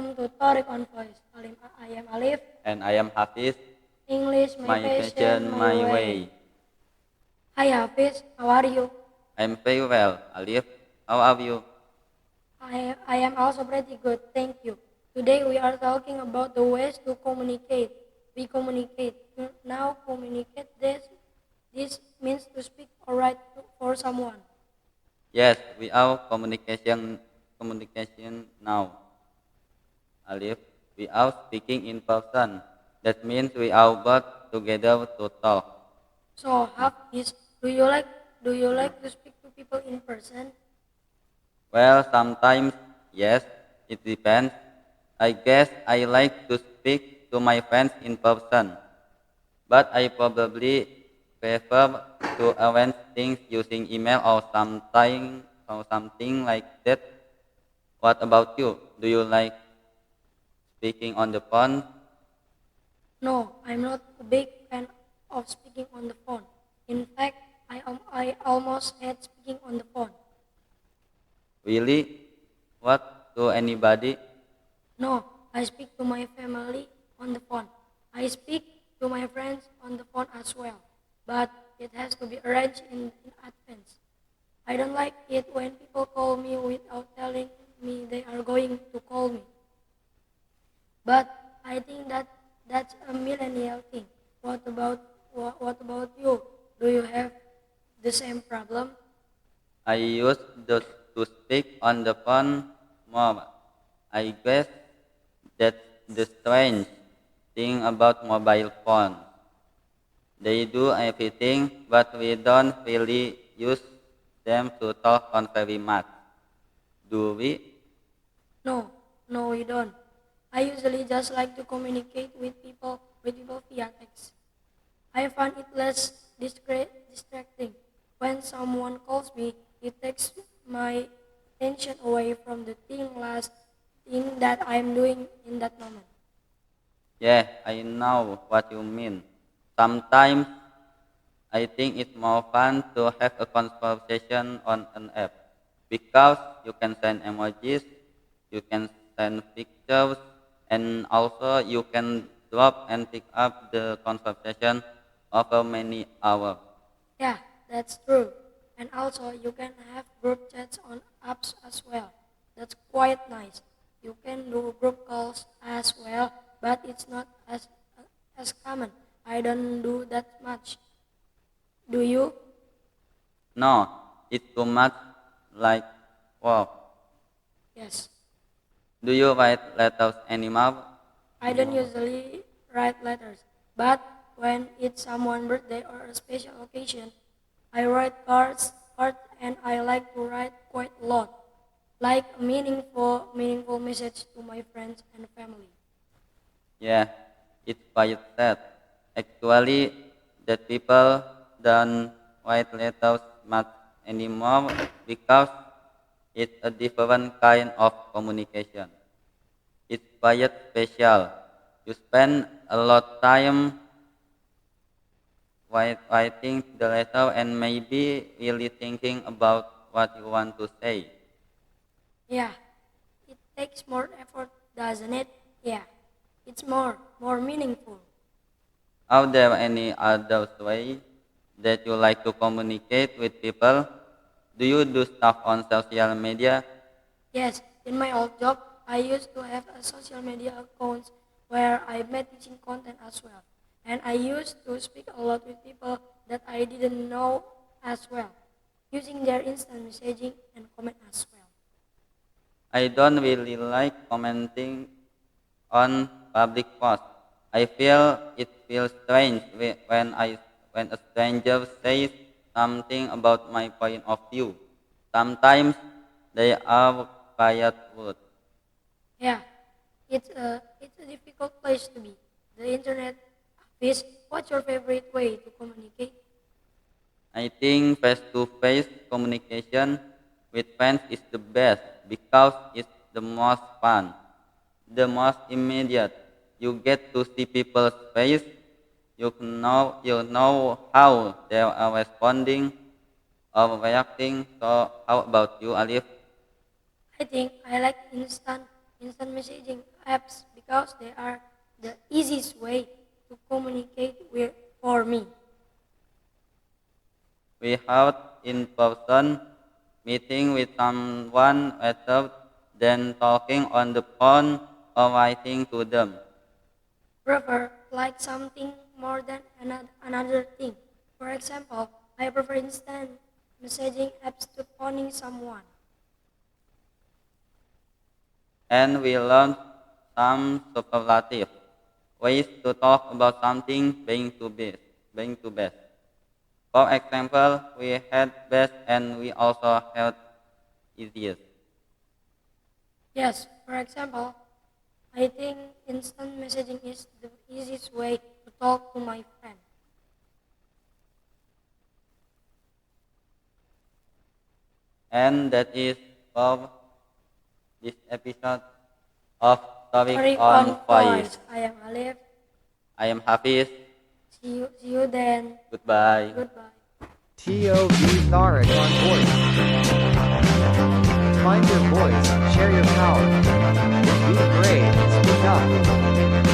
welcome to Torik on Voice. I am Alif. And I am Hafiz. English, my My passion, passion, my my way. way. Hi Hafiz, how are you? I'm very well. Alif, how are you? I am also pretty good, thank you. Today we are talking about the ways to communicate. We communicate. Now communicate this means to speak or write for someone. Yes, we are communication now. Alif, we are speaking in person. That means we are both together to talk. So Hafiz, do you like to speak to people in person? Well, sometimes, yes, it depends. I guess I like to speak to my friends in person, but I probably prefer to arrange things using email or something like that. What about you? Do you like speaking on the phone? No, I'm not a big fan of speaking on the phone. In fact, I almost hate speaking on the phone. Really? What to anybody? No, I speak to my family on the phone. I speak to my friends on the phone as well. But it has to be arranged in advance. I don't like it when people call me without telling me they are going to call me. But I think that's a millennial thing. What about you? Do you have the same problem? I used to speak on the phone more. I guess that's the strange thing about mobile phones. They do everything, but we don't really use them to talk on very much, do we? No, no, we don't. I usually just like to communicate with people via text. I find it less distracting. When someone calls me, it takes my attention away from the last thing that I'm doing in that moment. Yeah, I know what you mean. Sometimes I think it's more fun to have a conversation on an app because you can send emojis, you can send pictures, and also you can drop and pick up the conversation over many hours. Yeah, that's true. And also, you can have group chats on apps as well. That's quite nice. You can do group calls as well, but it's not as common. I don't do that much. Do you? No, it's too much like work. Yes. Do you write letters anymore? I don't usually write letters, but when it's someone's birthday or a special occasion, I write cards, and I like to write quite a lot, like a meaningful message to my friends and family. Yeah, it's quite sad. Actually, that people don't write letters much anymore because it's a different kind of communication. It's quite special. You spend a lot time writing the letter and maybe really thinking about what you want to say. Yeah, it takes more effort, doesn't it? Yeah, it's more meaningful. Are there any other ways that you like to communicate with people? Do you do stuff on social media? Yes, in my old job, I used to have a social media account where I made teaching content as well. And I used to speak a lot with people that I didn't know as well, using their instant messaging and comment as well. I don't really like commenting on public posts. I feel it feels strange when a stranger says something about my point of view. Sometimes they are quite rude. Yeah, it's a difficult place to be. The internet is what's your favorite way to communicate? I think face-to-face communication with friends is the best because it's the most fun, the most immediate. You get to see people's face. You know how they are responding or reacting. So how about you, Alif? I think I like instant messaging apps because they are the easiest way to communicate for me. We have in-person meeting with someone rather than talking on the phone or writing to them. Prefer like something more than another thing. For example, I prefer instant messaging apps to phoning someone. And we learned some superlative ways to talk about something being too best. For example, we had best and we also had easiest. Yes, for example, I think instant messaging is the easiest way to talk to my friend. And that is for this episode of Topic Sorry on on Voice. voice. I am Alif. I am Hafiz. See you then. Goodbye. Goodbye. TOB Tharek on voice. Find your voice, share your power. Be brave, speak up.